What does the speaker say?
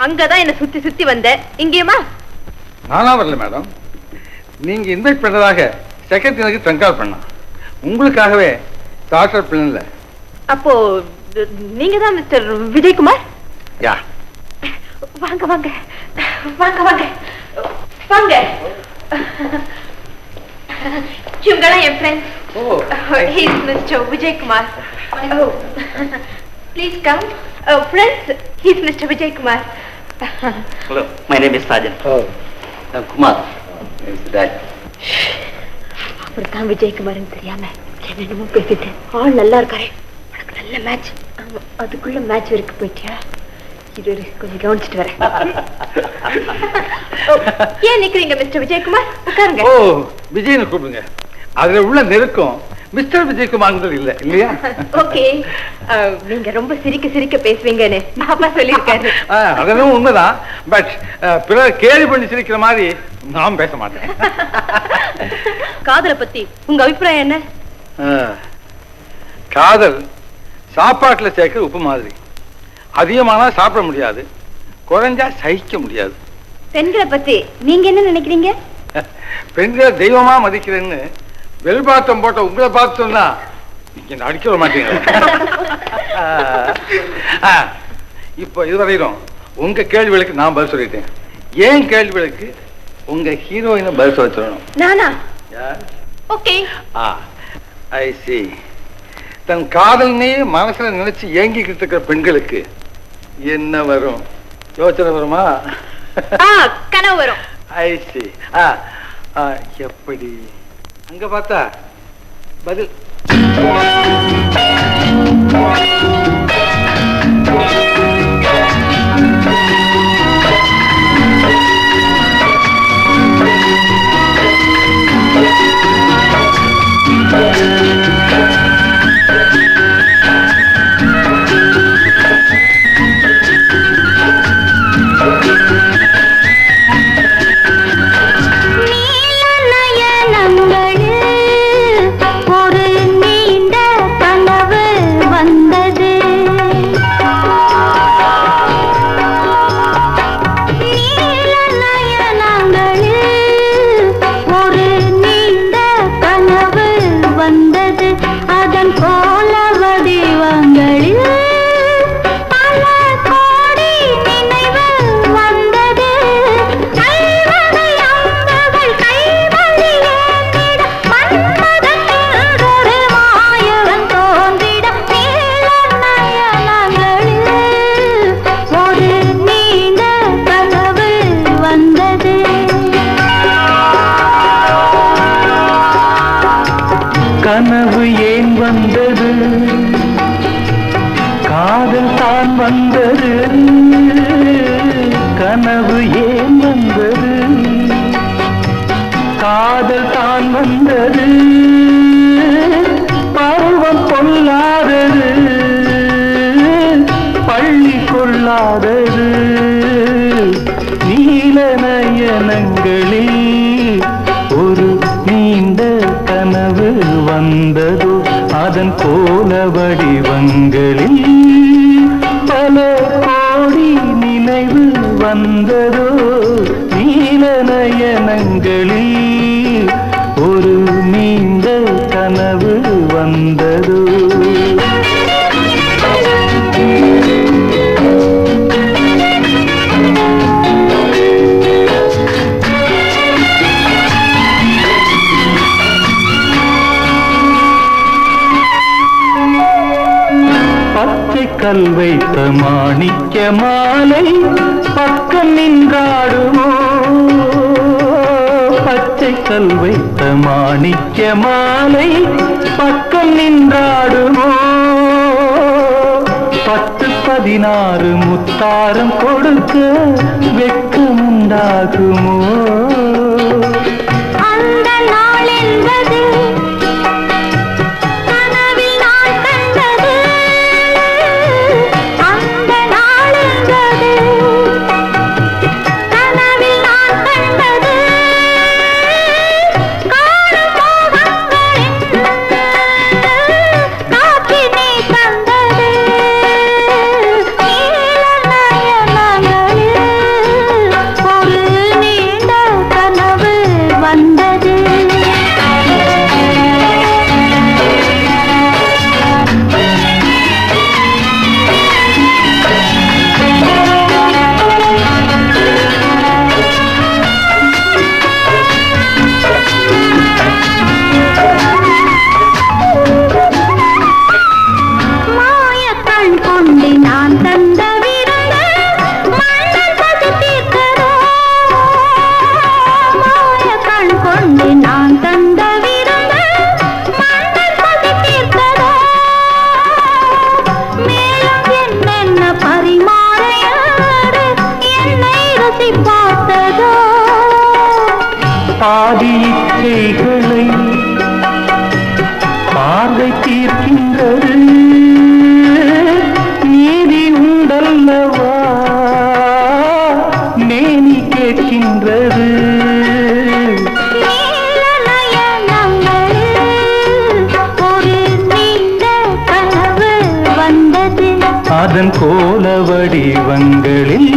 அங்கதான் என்ன சுத்தி சுத்தி வந்த. இங்கேயுமா? நானா வரல மேடம். நீங்க இன்வைட் பண்றதாக செக்ரட்டரி எனக்கு ட்ரங்கால் பண்ணா. உங்களுக்காகவே டாக்டர் பிள்ளை. அப்போ நீங்க தான் மிஸ்டர் விஜயகுமார்? யா. வாங்க வாங்க வாங்க வாங்க வாங்க. இவங்கெல்லாம் என் friends. He is Mr. Vijaykumar. Please come. Friends, he is Mr. Vijaykumar. Hello, my name is Sajan. I'm Kumar. My name is Raj. அப்புறம் விஜயகுமார்னு தெரியாம என்னென்னமோ பேசிட்டு ஆள் நல்லா இருக்காரே, உனக்கு நல்ல மேட்ச். அதுக்குள்ள மேட்ச் வரைக்கும் போயிட்டியா? இது கொஞ்சம் கவனிச்சுட்டு வரேன். ஏன் நிக்கிறீங்க மிஸ்டர் விஜயகுமார்? உட்காருங்க. ஓ, விஜய்னு கூப்பிடுங்க. அதுல உள்ள நெருக்கம் மிஸ்டர் விஜயகுமார் இல்ல இல்லையா? ஓகே. நீங்க ரொம்ப சிரிக்க சிரிக்க பேசுவீங்கன்னு அப்பா சொல்லியிருக்காரு. அதெல்லாம் உண்மைதான். பட் பிறர் கேள்வி பண்ணி சிரிக்கிற மாதிரி நான் பேச மாட்டேன். காதலை பத்தி உங்க அபிப்பிராயம் என்ன? காதல் சாப்பாட்டுல சேர்க்கிற உப்பு மாதிரி. அதிகமானா சாப்பிட முடியாது, குறைஞ்சா சகிக்க முடியாது. பெண்களை பத்தி நீங்க என்ன நினைக்கிறீங்க? பெண்களை தெய்வமா மதிக்கிறேன்னு வெல்பாட்டம் போட்ட உங்களை பார்த்து சொன்னா நீங்க அடிக்க மாட்டீங்க. இப்போ இதுவரையிலும் உங்க கேள்விகளுக்கு நான் பதில் சொல்லிட்டேன். ஏன் கேள்விகளுக்கு உங்க ஹீரோயினை பதில் சொல்ல சொல்லணும். நானா? ஓகே. ஐ see. தன் காதல்னே மனசுல நினைச்சு ஏங்கிக்கிட்டு இருக்கிற பெண்களுக்கு என்ன வரும்? யோசனை வருமா? கனவு வரும். ஐ see. எப்படி? அங்க பார்த்தா பதில். கனவு ஏன் வந்தது? காதல் தான் வந்தது. கனவு ஏன் வந்தது? காதல் தான் வந்தது. பருவம் கொள்ளாதது, பள்ளி கொள்ளாதது. நீல நயனங்களில் ஒரு நீண்ட கனவு வந்ததோ, அதன் கோல வடிவங்களில் பல கோடி நினைவு வந்ததோ. நீல நயனங்களில் ஒரு நீண்ட கனவு வந்ததோ. கல் வைத்த மாணிக்க மாலை பக்கம் நின்றாடுமோ. பச்சை கல் வைத்த மாணிக்க மாலை பக்கம் நின்றாடுமோ. 10-16 முத்தாரம் கொடுக்க வெட்கம் உண்டாகுமோ. அந்த நாள் என்பது பாதி இச்சைகளை பார்வை தீர்க்கின்றது, நீதி உண்டல்லவா மேனி கேட்கின்றது. அதன் கோல வடிவங்களில்